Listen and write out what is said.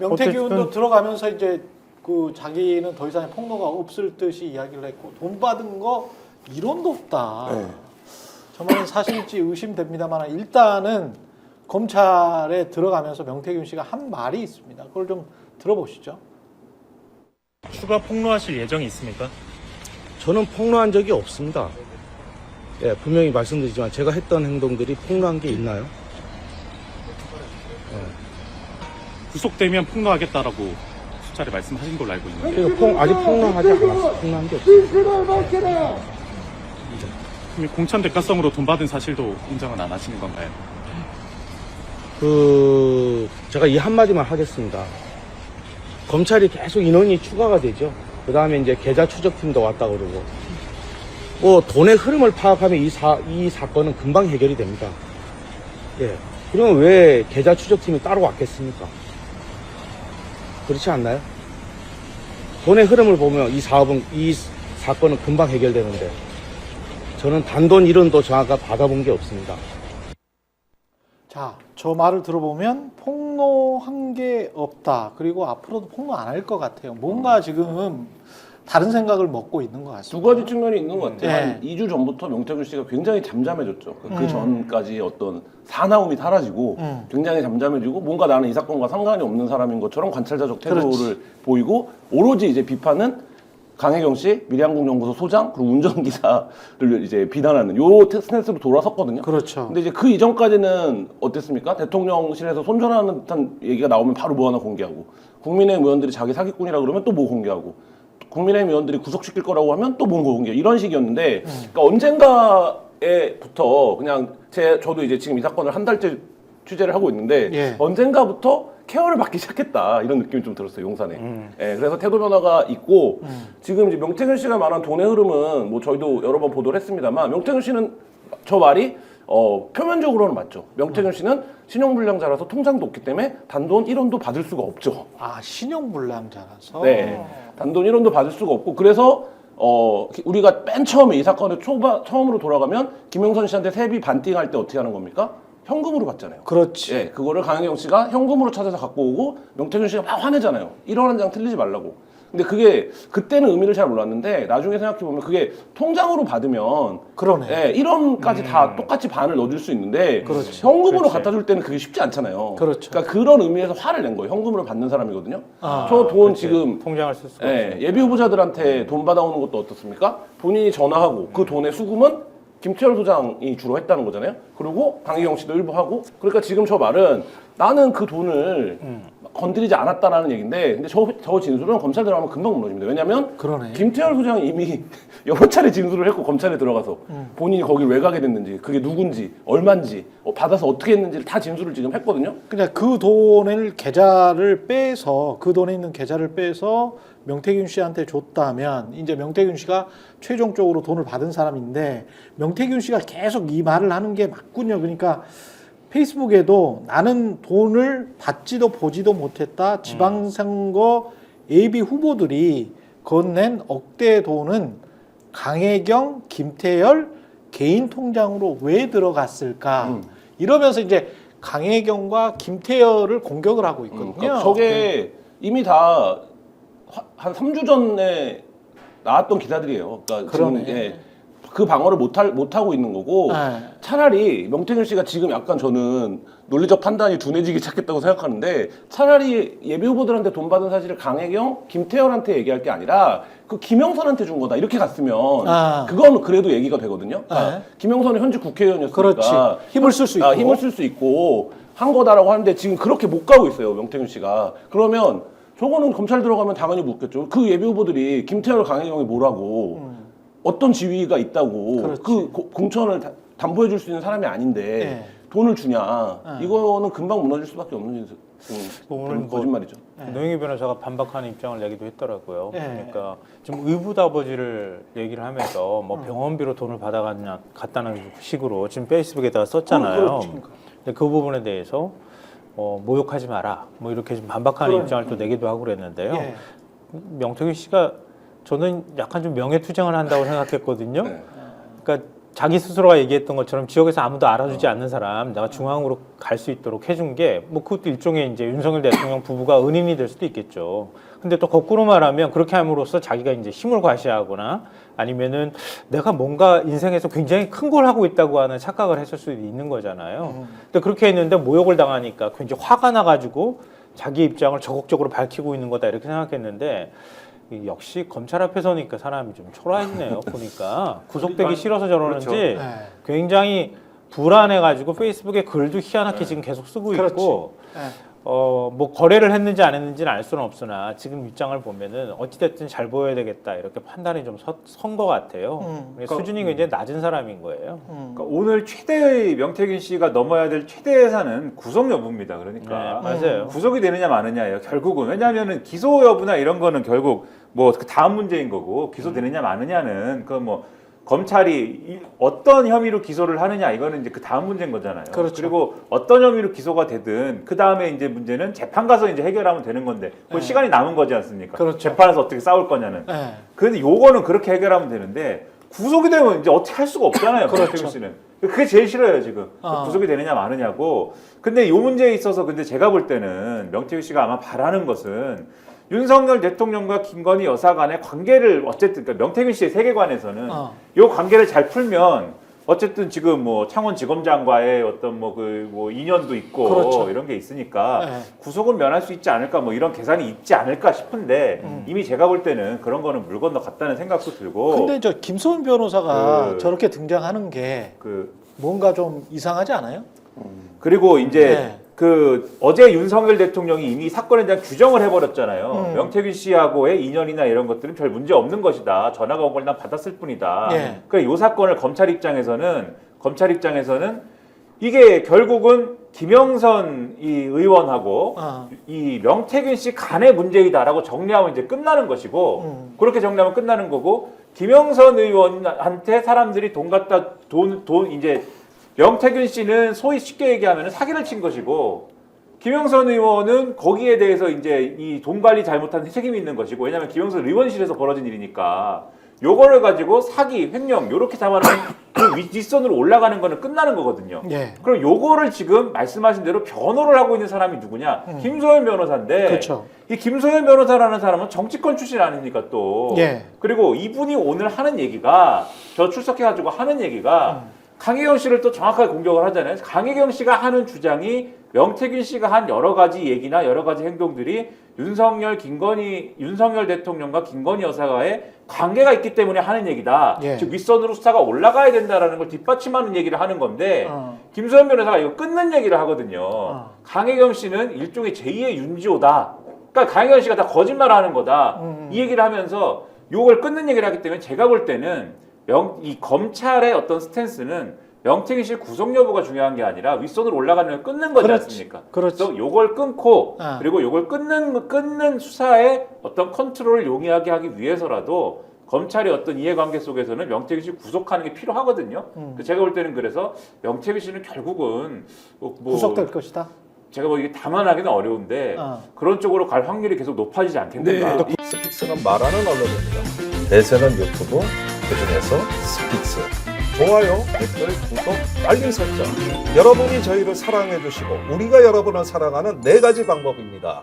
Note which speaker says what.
Speaker 1: 명태균도 들어가면서 이제 그 자기는 더 이상의 폭로가 없을 듯이 이야기를 했고 돈 받은 거 이론도 없다.
Speaker 2: 네.
Speaker 1: 정말 사실일지 의심됩니다만 일단은 검찰에 들어가면서 명태균 씨가 한 말이 있습니다. 그걸 좀 들어보시죠.
Speaker 3: 추가 폭로하실 예정이 있습니까?
Speaker 2: 저는 폭로한 적이 없습니다. 예, 분명히 말씀드리지만 제가 했던 행동들이 폭로한 게 있나요?
Speaker 3: 구속되면 폭로하겠다라고 수차례 말씀하신 걸로 알고 있는데
Speaker 2: 이거 아직 폭로하지 않았어요. 폭로한 게 없어요.
Speaker 3: 그럼 공천 대가성으로 돈 받은 사실도 인정은 안 하시는 건가요?
Speaker 2: 제가 이 한마디만 하겠습니다. 검찰이 계속 인원이 추가가 되죠. 그 다음에 이제 계좌 추적팀도 왔다 그러고. 뭐, 돈의 흐름을 파악하면 이 사건은 금방 해결이 됩니다. 예. 그러면 왜 계좌 추적팀이 따로 왔겠습니까? 그렇지 않나요? 돈의 흐름을 보면 이 사건은 금방 해결되는데, 저는 단돈 1원도 정확하게 받아본 게 없습니다.
Speaker 1: 자, 저 말을 들어보면 폭로한 게 없다. 그리고 앞으로도 폭로 안 할 것 같아요. 뭔가 지금 다른 생각을 먹고 있는 것 같습니다.
Speaker 4: 두 가지 측면이 있는 것 같아요.
Speaker 1: 네.
Speaker 4: 한 2주 전부터 명태균 씨가 굉장히 잠잠해졌죠. 그 전까지 어떤 사나움이 사라지고 굉장히 잠잠해지고 뭔가 나는 이 사건과 상관이 없는 사람인 것처럼 관찰자적 태도를
Speaker 1: 그렇지.
Speaker 4: 보이고 오로지 이제 비판은 강혜경 씨, 미래한국연구소 소장, 그리고 운전기사를 이제 비난하는 요 스탠스로 돌아섰거든요.
Speaker 1: 그렇죠.
Speaker 4: 근데 이제 그 이전까지는 어땠습니까? 대통령실에서 손절하는 듯한 얘기가 나오면 바로 뭐 하나 공개하고, 국민의힘 의원들이 자기 사기꾼이라 그러면 또 뭐 공개하고, 국민의힘 의원들이 구속시킬 거라고 하면 또 뭔가 공개, 이런 식이었는데, 그러니까 언젠가부터 그냥 저도 이제 지금 이 사건을 한 달째 취재를 하고 있는데,
Speaker 1: 예.
Speaker 4: 언젠가부터 케어를 받기 시작했다, 이런 느낌이 좀 들었어요, 용산에. 예, 그래서 태도 변화가 있고, 지금 이제 명태균 씨가 말한 돈의 흐름은 뭐 저희도 여러 번 보도를 했습니다만, 명태균 씨는 저 말이 표면적으로는 맞죠. 명태균 씨는 신용불량자라서 통장도 없기 때문에 단돈 1원도 받을 수가 없죠.
Speaker 1: 아, 신용불량자라서.
Speaker 4: 네, 단돈 1원도 받을 수가 없고, 그래서 우리가 맨 처음에 이 사건을 처음으로 돌아가면 김영선 씨한테 세비 반띵할 때 어떻게 하는 겁니까? 현금으로 받잖아요.
Speaker 1: 그렇지.
Speaker 4: 예, 그거를 강혜경 씨가 현금으로 찾아서 갖고 오고 명태균 씨가 막 화내잖아요. 1원 한 장 틀리지 말라고. 근데 그게 그때는 의미를 잘 몰랐는데 나중에 생각해 보면 그게 통장으로 받으면
Speaker 1: 그러네.
Speaker 4: 예, 1원까지 다 똑같이 반을 넣어줄 수 있는데
Speaker 1: 그렇지.
Speaker 4: 현금으로
Speaker 3: 그렇지.
Speaker 4: 갖다 줄 때는 그게 쉽지 않잖아요.
Speaker 1: 그렇죠.
Speaker 4: 그러니까 그런 의미에서 화를 낸 거예요. 현금으로 받는 사람이거든요.
Speaker 1: 아,
Speaker 4: 저 돈 지금
Speaker 3: 통장을 쓸 수가
Speaker 4: 예,
Speaker 3: 없어요.
Speaker 4: 예비 후보자들한테 돈 받아오는 것도 어떻습니까? 본인이 전화하고 그 돈의 수금은 김태열 소장이 주로 했다는 거잖아요. 그리고 강희경 씨도 일부 하고. 그러니까 지금 저 말은 나는 그 돈을 건드리지 않았다라는 얘기인데, 근데 저 진술은 검찰 들어가면 금방 무너집니다. 왜냐면
Speaker 1: 그러네.
Speaker 4: 김태열 소장이 이미 여러 차례 진술을 했고, 검찰에 들어가서 본인이 거길 왜 가게 됐는지, 그게 누군지, 얼마인지, 받아서 어떻게 했는지를 다 진술을 지금 했거든요.
Speaker 1: 그냥 그 돈을 계좌를 빼서 그 돈에 있는 계좌를 빼서 명태균 씨한테 줬다면 이제 명태균 씨가 최종적으로 돈을 받은 사람인데, 명태균 씨가 계속 이 말을 하는 게 맞군요. 그러니까 페이스북에도 나는 돈을 받지도 보지도 못했다. 지방선거 예비 후보들이 건넨 억대 돈은 강혜경, 김태열 개인 통장으로 왜 들어갔을까? 이러면서 이제 강혜경과 김태열을 공격을 하고 있거든요.
Speaker 4: 그러니까 저게 이미 다 한 3주 전에 나왔던 기사들이에요. 그러니까
Speaker 1: 그러네.
Speaker 4: 지금 그 방어를 못 하고 있는 거고,
Speaker 1: 네.
Speaker 4: 차라리 명태균 씨가 지금 약간 저는 논리적 판단이 둔해지기 시작했다고 생각하는데, 차라리 예비 후보들한테 돈 받은 사실을 강혜경, 김태열한테 얘기할 게 아니라 그 김영선한테 준 거다 이렇게 갔으면 그건 그래도 얘기가 되거든요. 그러니까
Speaker 1: 네.
Speaker 4: 김영선은 현직 국회의원이었으니까
Speaker 1: 그렇지. 힘을 쓸 수 있고.
Speaker 4: 힘을 쓸 수 있고 한 거다라고 하는데, 지금 그렇게 못 가고 있어요, 명태균 씨가. 그러면 저거는 검찰 들어가면 당연히 묻겠죠. 그 예비 후보들이 김태열, 강혜경이 뭐라고 어떤 지위가 있다고
Speaker 1: 그렇지.
Speaker 4: 그 공천을 담보해 줄 수 있는 사람이 아닌데
Speaker 1: 네.
Speaker 4: 돈을 주냐. 이거는 금방 무너질 수밖에 없는
Speaker 3: 오늘 뭐
Speaker 4: 거짓말이죠.
Speaker 3: 노영희 변호사가 반박하는 입장을 내기도 했더라고요.
Speaker 1: 네.
Speaker 3: 그러니까 지금 의붓아버지를 얘기를 하면서 뭐 병원비로 돈을 갔다는 식으로 지금 페이스북에다가 썼잖아요.
Speaker 1: 그렇지.
Speaker 3: 근데 그 부분에 대해서 모욕하지 마라, 뭐 이렇게 좀 반박하는 입장을 또 내기도 하고 그랬는데요.
Speaker 1: 예.
Speaker 3: 명태균 씨가 저는 약간 좀 명예투쟁을 한다고 생각했거든요.
Speaker 4: 네.
Speaker 3: 그러니까 자기 스스로가 얘기했던 것처럼 지역에서 아무도 알아주지 않는 사람 내가 중앙으로 갈 수 있도록 해준 게 뭐 그것도 일종의 이제 윤석열 대통령 부부가 은인이 될 수도 있겠죠. 근데 또 거꾸로 말하면 그렇게 함으로써 자기가 이제 힘을 과시하거나 아니면은 내가 뭔가 인생에서 굉장히 큰 걸 하고 있다고 하는 착각을 했을 수도 있는 거잖아요. 근데 그렇게 했는데 모욕을 당하니까 굉장히 화가 나가지고 자기 입장을 적극적으로 밝히고 있는 거다 이렇게 생각했는데 역시 검찰 앞에 서니까 사람이 좀 초라해지네요. 보니까 구속되기 싫어서 저러는지
Speaker 1: 네.
Speaker 3: 굉장히 불안해가지고 페이스북에 글도 희한하게 지금 계속 쓰고
Speaker 1: 그렇지.
Speaker 3: 있고
Speaker 1: 네.
Speaker 3: 뭐 거래를 했는지 안 했는지는 알 수는 없으나 지금 입장을 보면은 어찌됐든 잘 보여야 되겠다 이렇게 판단이 좀 선 것 같아요. 수준이 굉장히 낮은 사람인 거예요.
Speaker 5: 그러니까 오늘 최대의 명태균 씨가 넘어야 될 최대 예산은 구속 여부입니다. 그러니까
Speaker 3: 네, 맞아요.
Speaker 5: 구속이 되느냐 마느냐예요. 결국은 왜냐하면은 기소 여부나 이런 거는 결국 뭐 그 다음 문제인 거고 기소되느냐 마느냐는 그 뭐 검찰이 어떤 혐의로 기소를 하느냐 이거는 이제 그 다음 문제인 거잖아요.
Speaker 1: 그렇죠.
Speaker 5: 그리고 어떤 혐의로 기소가 되든 그 다음에 이제 문제는 재판 가서 이제 해결하면 되는 건데 그
Speaker 1: 네.
Speaker 5: 시간이 남은 거지 않습니까?
Speaker 1: 그렇죠.
Speaker 5: 재판에서 어떻게 싸울 거냐는.
Speaker 1: 네.
Speaker 5: 근데 요거는 그렇게 해결하면 되는데 구속이 되면 이제 어떻게 할 수가 없잖아요.
Speaker 1: 그렇죠.
Speaker 5: 명태균 씨는. 그게 제일 싫어요 지금. 구속이 되느냐 마느냐고. 근데 요 문제에 있어서 근데 제가 볼 때는 명태균 씨가 아마 바라는 것은 윤석열 대통령과 김건희 여사 간의 관계를 어쨌든 그러니까 명태균 씨의 세계관에서는 요 관계를 잘 풀면 어쨌든 지금 뭐 창원지검장과의 어떤 뭐 그 뭐 인연도 있고
Speaker 1: 그렇죠.
Speaker 5: 이런 게 있으니까
Speaker 1: 네.
Speaker 5: 구속은 면할 수 있지 않을까 뭐 이런 계산이 있지 않을까 싶은데 이미 제가 볼 때는 그런 거는 물 건너 갔다는 생각도 들고.
Speaker 1: 근데 저 김소연 변호사가
Speaker 5: 그-
Speaker 1: 저렇게 등장하는 게
Speaker 5: 그
Speaker 1: 뭔가 좀 이상하지 않아요?
Speaker 5: 그리고 이제
Speaker 1: 네.
Speaker 5: 그 어제 윤석열 대통령이 이미 사건에 대한 규정을 해버렸잖아요. 명태균 씨하고의 인연이나 이런 것들은 별 문제 없는 것이다. 전화가 온 걸 난 받았을 뿐이다.
Speaker 1: 네.
Speaker 5: 그러니까 이 사건을 검찰 입장에서는 이게 결국은 김영선 이 의원하고 이 명태균 씨 간의 문제이다라고 정리하면 이제 끝나는 것이고 그렇게 정리하면 끝나는 거고 김영선 의원한테 사람들이 돈 갖다 돈 이제 명태균 씨는 소위 쉽게 얘기하면 사기를 친 것이고 김영선 의원은 거기에 대해서 이제 이 돈 관리 잘못한 책임이 있는 것이고 왜냐하면 김영선 의원실에서 벌어진 일이니까 요거를 가지고 사기, 횡령 요렇게 잡아놓으면 그 윗선으로 올라가는 거는 끝나는 거거든요.
Speaker 1: 예.
Speaker 5: 그럼 요거를 지금 말씀하신 대로 변호를 하고 있는 사람이 누구냐? 김소연 변호사인데
Speaker 1: 그렇죠.
Speaker 5: 이 김소연 변호사라는 사람은 정치권 출신 아닙니까 또.
Speaker 1: 예.
Speaker 5: 그리고 이분이 오늘 하는 얘기가 저 출석해가지고 하는 얘기가 강혜경 씨를 또 정확하게 공격을 하잖아요. 강혜경 씨가 하는 주장이 명태균 씨가 한 여러 가지 얘기나 여러 가지 행동들이 윤석열 대통령과 김건희 여사와의 관계가 있기 때문에 하는 얘기다.
Speaker 1: 예.
Speaker 5: 즉 윗선으로 수사가 올라가야 된다라는 걸 뒷받침하는 얘기를 하는 건데 김소연 변호사가 이거 끊는 얘기를 하거든요. 강혜경 씨는 일종의 제2의 윤지호다. 그러니까 강혜경 씨가 다 거짓말하는 거다. 이 얘기를 하면서 요걸 끊는 얘기를 하기 때문에 제가 볼 때는 이 검찰의 어떤 스탠스는 명태균 씨 구속 여부가 중요한 게 아니라 윗선으로 올라가는 걸 끊는 거지
Speaker 1: 그렇지.
Speaker 5: 않습니까?
Speaker 1: 그렇지.
Speaker 5: 그래서 요걸 끊고
Speaker 1: 아.
Speaker 5: 그리고 요걸 끊는 수사의 어떤 컨트롤을 용이하게 하기 위해서라도 검찰의 어떤 이해관계 속에서는 명태균 씨 구속하는 게 필요하거든요. 제가 볼 때는 그래서 명태균 씨는 결국은 뭐
Speaker 1: 구속될 것이다.
Speaker 5: 제가 뭐 이게 담아나기는 어려운데 그런 쪽으로 갈 확률이 계속 높아지지 않겠는가.
Speaker 6: 스픽스는 말하는 언론입니다. 대세는 유튜브, 그중에서 스픽스. 좋아요, 댓글, 구독, 알림 설정. 여러분이 저희를 사랑해 주시고 우리가 여러분을 사랑하는 4가지 방법입니다.